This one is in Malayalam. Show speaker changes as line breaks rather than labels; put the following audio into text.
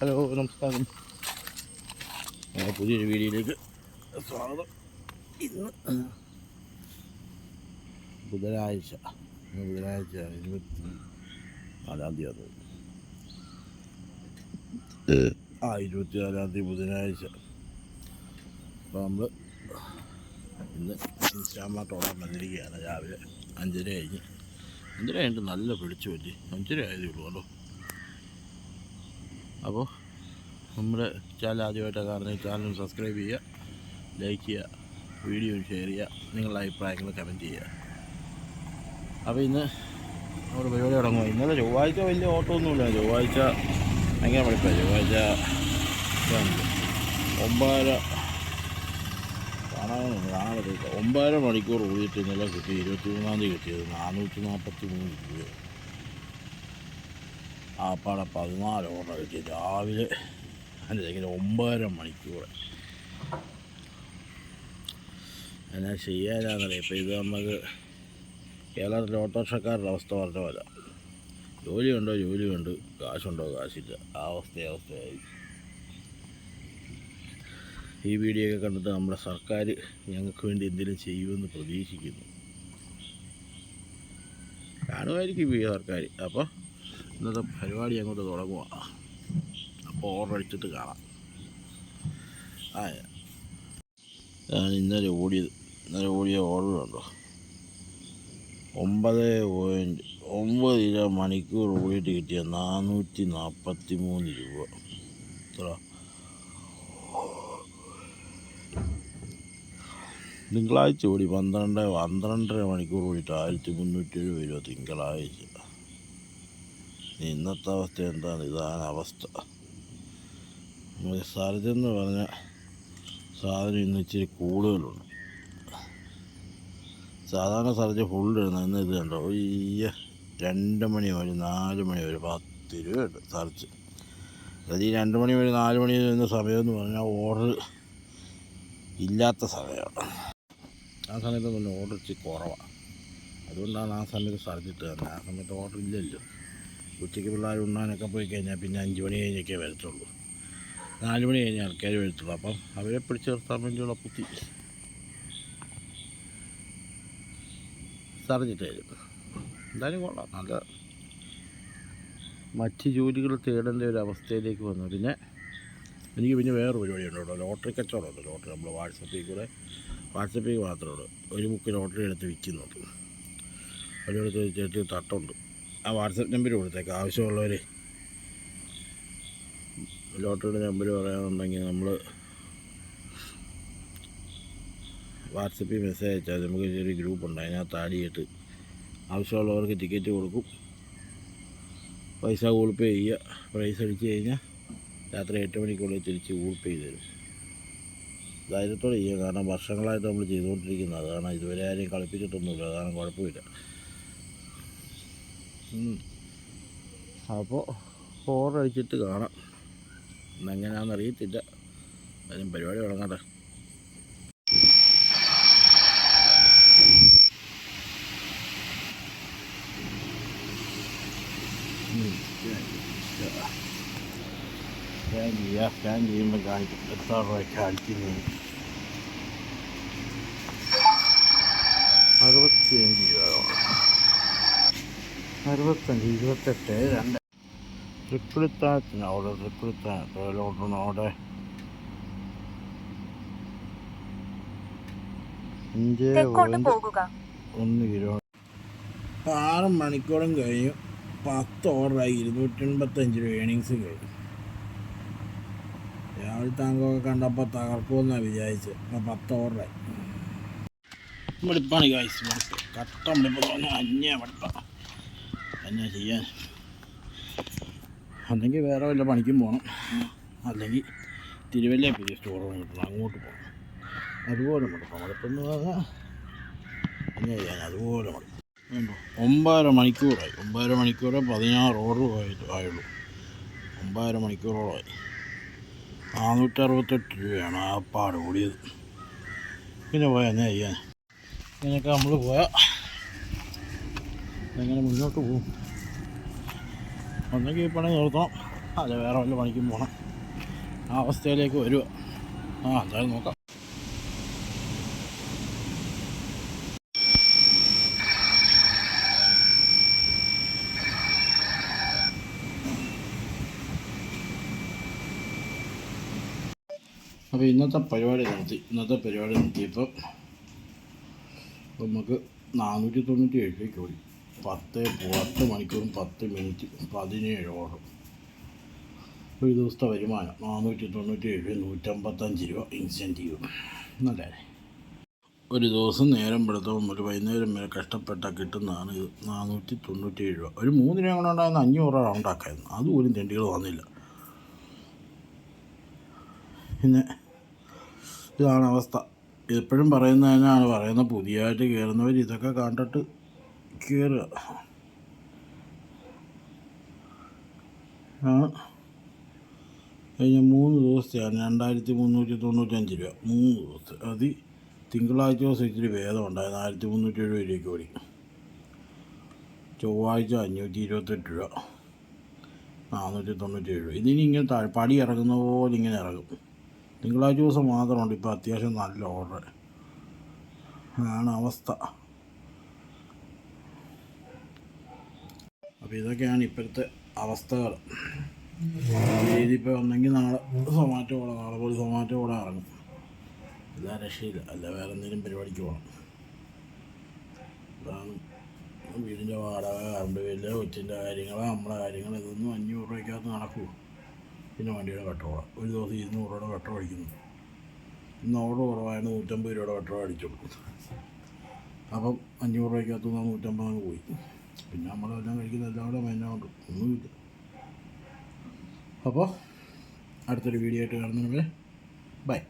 ഹലോ, നമസ്കാരം. പുതിയൊരു വീഡിയോയിലേക്ക് സ്വാഗതം. ഇന്ന് ബുധനാഴ്ച 24 തീയതി 24 തീയതി ബുധനാഴ്ച. അപ്പോൾ നമ്മൾ ഇന്ന് ഇൻസ്റ്റാമാർട്ടോടാൻ വന്നിരിക്കുകയാണ്. രാവിലെ 5:30 കഴിഞ്ഞിട്ട് നല്ല പിടിച്ചു പറ്റി. 5:30 ആയതേ ഉള്ളൂ കേട്ടോ. അപ്പോൾ നമ്മുടെ ചാനൽ ആദ്യമായിട്ടാണ് കാണുന്നത്, ചാനൽ സബ്സ്ക്രൈബ് ചെയ്യുക, ലൈക്ക് ചെയ്യുക, വീഡിയോ ഷെയർ ചെയ്യുക, നിങ്ങളുടെ അഭിപ്രായങ്ങൾ കമൻറ്റ് ചെയ്യുക. അപ്പോൾ ഇന്ന് നമ്മുടെ പരിപാടി തുടങ്ങുക. ഇന്നലെ ചൊവ്വാഴ്ച വലിയ ഓട്ടമൊന്നുമില്ല. ചൊവ്വാഴ്ച ഭയങ്കര മടുപ്പാണ്. ചൊവ്വാഴ്ച 9 മണിക്കൂർ ഓടിയിട്ട് ഇന്നലെ കിട്ടി. 23-ാം തീയതി കിട്ടിയത് 443 രൂപ. ആപ്പാടെ 14 ഓർഡർ കിട്ടി. രാവിലെ 9 മണിക്കൂർ. എന്നാ ചെയ്യാനാണെന്നറിയാം. ഇപ്പോൾ ഇത് നമുക്ക് കേരളത്തിലെ ഓട്ടോറിക്ഷക്കാരുടെ അവസ്ഥ പറഞ്ഞ പോലെ, ജോലിയുണ്ട്, കാശുണ്ടോ കാശില്ല, ആ അവസ്ഥയായി. ഈ വീഡിയോ ഒക്കെ കണ്ടിട്ട് നമ്മുടെ സർക്കാർ ഞങ്ങൾക്ക് വേണ്ടി എന്തെങ്കിലും ചെയ്യുമെന്ന് പ്രതീക്ഷിക്കുന്നു. കാണുമായിരിക്കും ഈ സർക്കാർ. അപ്പോൾ ഇന്നത്തെ പരിപാടി അങ്ങോട്ട് തുടങ്ങുക. അപ്പോൾ ഓർഡർ അടിച്ചിട്ട് കാണാം. ഞാൻ ഇന്നലെ ഓടിയ ഓർഡറുണ്ടോ, 9.9 മണിക്കൂർ ഓടിയിട്ട് കിട്ടിയ 443 രൂപ. എത്ര? തിങ്കളാഴ്ച ഓടി 12.5 മണിക്കൂർ ഓടിയിട്ട് 1370 രൂപ തിങ്കളാഴ്ച. ഇന്നത്തെ അവസ്ഥ എന്താണ്? ഇതാണ് അവസ്ഥ. സർജെന്ന് പറഞ്ഞ സാധനം ഇന്ന് ഇച്ചിരി കൂടുതലുണ്ട്. സാധാരണ സർജ് ഫുൾ ഇടുന്നത്. ഇന്ന് ഇത് കണ്ടോ, ഈ 2 മണി വരെ 4 മണി വരെ 10 രൂപയുണ്ട് സർജ്. അതായത് ഈ 2 മണി വരെ 4 മണി വരുന്ന സമയമെന്ന് പറഞ്ഞാൽ ഓർഡർ ഇല്ലാത്ത സമയമാണ്. ആ സമയത്ത് പിന്നെ ഓർഡർ ഇച്ചിരി കുറവാണ്. അതുകൊണ്ടാണ് ആ സമയത്ത് സർജ് ഇട്ട് തന്നെ. ആ സമയത്ത് ഓർഡർ ഇല്ലല്ലോ. ഉച്ചയ്ക്ക് പിള്ളേർ ഉണ്ണാനൊക്കെ പോയി കഴിഞ്ഞാൽ പിന്നെ 5 മണി കഴിഞ്ഞൊക്കെ വരത്തുള്ളൂ. 4 മണി കഴിഞ്ഞ് ആൾക്കാർ വരത്തുള്ളൂ. അപ്പം അവരെ പിടിച്ച് നിർത്താൻ വേണ്ടിയുള്ള കുത്തി സർജിട്ട് തരും. എന്തായാലും കൊള്ളാം. നല്ല മറ്റ് ജോലികൾ തേടേണ്ട ഒരു അവസ്ഥയിലേക്ക് വന്നു. പിന്നെ എനിക്ക് വേറെ പരിപാടിയുണ്ട് കേട്ടോ. ലോട്ടറി കച്ചവടമുണ്ട്. ലോട്ടറി നമ്മൾ വാട്സപ്പിൽ മാത്രമേ ഒരു ബുക്ക് ലോട്ടറി എടുത്ത് വിൽക്കുന്നുണ്ട്. ഒരിടത്ത് വെച്ചിട്ട് തട്ടുണ്ട്. ആ വാട്സപ്പ് നമ്പർ കൊടുത്തേക്ക്. ആവശ്യമുള്ളവർ ലോട്ടറിയുടെ നമ്പർ പറയാനുണ്ടെങ്കിൽ നമ്മൾ വാട്സപ്പിൽ മെസ്സേജ് അയച്ചാൽ നമുക്ക് ചെറിയ ഗ്രൂപ്പുണ്ട്. അതിനകത്ത് ആഡ് ചെയ്തിട്ട് ആവശ്യമുള്ളവർക്ക് ടിക്കറ്റ് കൊടുക്കും. പൈസ ഗൂഗിൾ പേ ചെയ്യുക. പ്രൈസ് അടിച്ച് കഴിഞ്ഞാൽ രാത്രി 8 മണിക്കുള്ളിൽ തിരിച്ച് ഗൂഗിൾ പേ ചെയ്ത് തരും. ധൈര്യത്തോടെ ചെയ്യുക. കാരണം വർഷങ്ങളായിട്ട് നമ്മൾ ചെയ്തുകൊണ്ടിരിക്കുന്നത്. അതാണ്. ഇതുവരെ ആരെയും കളിപ്പിച്ചിട്ടൊന്നുമില്ല. അതാണ് കുഴപ്പമില്ല. അപ്പോൾ ഓർഡർ അടിച്ചിട്ട് കാണാം. ഇന്നെങ്ങനെയാണെന്ന് അറിയത്തില്ല. അതിനും പരിപാടി തുടങ്ങട്ടെ. സ്കാൻ ചെയ്യുമ്പോൾ കാണിക്കും എത്ര രൂപയ്ക്ക് അടിക്കുന്നത്. 65 രൂപ. 65, 28, 2. തൃക്കുളിത്താനത്തിന് അവിടെ ഓർഡറിന് അവിടെ 5.1 കിലോ. 6 മണിക്കൂറും കഴിഞ്ഞു. 10 ഓർഡറായി. 285 രൂപ ഏണിങ്സ് കഴിഞ്ഞു. രാവിലെ താങ്കൊക്കെ കണ്ടപ്പോൾ തകർക്കുമെന്നാണ് വിചാരിച്ചത്. അപ്പോൾ 10 ഓർഡറായി. മടുപ്പാണ് ഗൈസ്. കട്ട മടുപ്പ്. മടുപ്പാണ്. എന്നാ ചെയ്യാൻ? അല്ലെങ്കിൽ വേറെ വല്ല പണിക്കും പോകണം, അല്ലെങ്കിൽ തിരുവല്ല പുതിയ സ്റ്റോറുകൾ കിട്ടണം, അങ്ങോട്ട് പോകണം. അതുപോലെ മടുപ്പം. മടുപ്പെന്ന് പറഞ്ഞാൽ എന്നാ ചെയ്യാൻ? അതുപോലെ മടുപ്പം. 9 മണിക്കൂറായി. 9 മണിക്കൂർ 16 ഓർഡർ ആയുള്ളൂ. 9 മണിക്കൂറോളമായി. 468 രൂപയാണ് ആ പാട് കൂടിയത്. പിന്നെ പോയാൽ എന്നാ ചെയ്യാൻ? ഇങ്ങനെയൊക്കെ നമ്മൾ പോയാൽ എങ്ങനെ മുന്നോട്ട് പോകും? ഒന്നെങ്കിൽ ഈ പണി നിർത്തണം, അല്ല വേറെ വല്ല പണിക്കും പോകണം. ആ അവസ്ഥയിലേക്ക് വരിക. എന്തായാലും നോക്കാം. അപ്പോൾ ഇന്നത്തെ പരിപാടി നിർത്തിയപ്പോൾ നമുക്ക് 497 രൂപയ്ക്ക് ഓടി 10 മണിക്കൂറും 10 മിനിറ്റ് 17 ഓർഡർ. ഒരു ദിവസത്തെ വരുമാനം 497 155 രൂപ ഇൻസെൻറ്റീവ്. നല്ലേ? ഒരു ദിവസം നേരം വെളുത്തപ്പോൾ ഒരു വൈകുന്നേരം വരെ കഷ്ടപ്പെട്ടാൽ കിട്ടുന്നതാണ് ഇത്. 497 രൂപ. ഒരു 3 രൂപ കൊണ്ട് ഉണ്ടായിരുന്ന 500 രൂപ ഉണ്ടാക്കായിരുന്നു. അതുപോലും തെണ്ടികൾ വന്നില്ല. പിന്നെ ഇതാണ് അവസ്ഥ. എപ്പോഴും പറയുന്നത് തന്നെയാണ് പറയുന്നത്, പുതിയതായിട്ട് കയറുന്നവർ ഇതൊക്കെ കണ്ടിട്ട് കയറുക. കഴിഞ്ഞ 3 ദിവസത്തെയാണ് 2395 രൂപ. 3 ദിവസത്തെ അത് തിങ്കളാഴ്ച ദിവസം ഇച്ചിരി ഭേദമുണ്ടായിരുന്നു. 1370 രൂപയ്ക്ക് ഓടി. ചൊവ്വാഴ്ച 528 രൂപ, 497 രൂപ. ഇതിനി ഇങ്ങനെ പടി ഇറങ്ങുന്ന പോലെ ഇങ്ങനെ ഇറങ്ങും. തിങ്കളാഴ്ച ദിവസം മാത്രമുണ്ട് ഇപ്പോൾ അത്യാവശ്യം നല്ല ഓർഡർ. ആണ് അവസ്ഥ. അപ്പോൾ ഇതൊക്കെയാണ് ഇപ്പോഴത്തെ അവസ്ഥകൾ. ഇതിപ്പോൾ ഒന്നെങ്കിൽ നാളെ സൊമാറ്റോ കൂടെ, നാളെ പോയി സൊമാറ്റോ കൂടെ ഇറങ്ങും. എല്ലാ രക്ഷയില്ല. അല്ല വേറെ എന്തെങ്കിലും പരിപാടിക്ക് പോകണം. അതാണ് വീടിൻ്റെ വാടക, കറണ്ട് ബില്ല്, കൊച്ചിൻ്റെ കാര്യങ്ങൾ, നമ്മുടെ കാര്യങ്ങൾ, ഇതൊന്നും 500 രൂപയ്ക്കകത്ത് നടക്കുമോ? പിന്നെ വണ്ടിയുടെ പെട്രോൾ ഒരു ദിവസം 200 രൂപയുടെ പെട്രോൾ അടിക്കുന്നു. ഇന്ന് ഓർഡർ കുറവായിരുന്നു, 150 രൂപയുടെ പെട്രോൾ അടിച്ചുള്ളൂ. അപ്പം 500 രൂപയ്ക്കകത്ത് 150 അങ്ങ് പോയി. പിന്നെ നമ്മളെല്ലാം കഴിക്കുന്ന എല്ലാം കൂടെ മെയിനായിട്ട് ഒന്നുമില്ല. അപ്പോൾ അടുത്തൊരു വീഡിയോ ആയിട്ട് കാണുന്നവരെ ബൈ.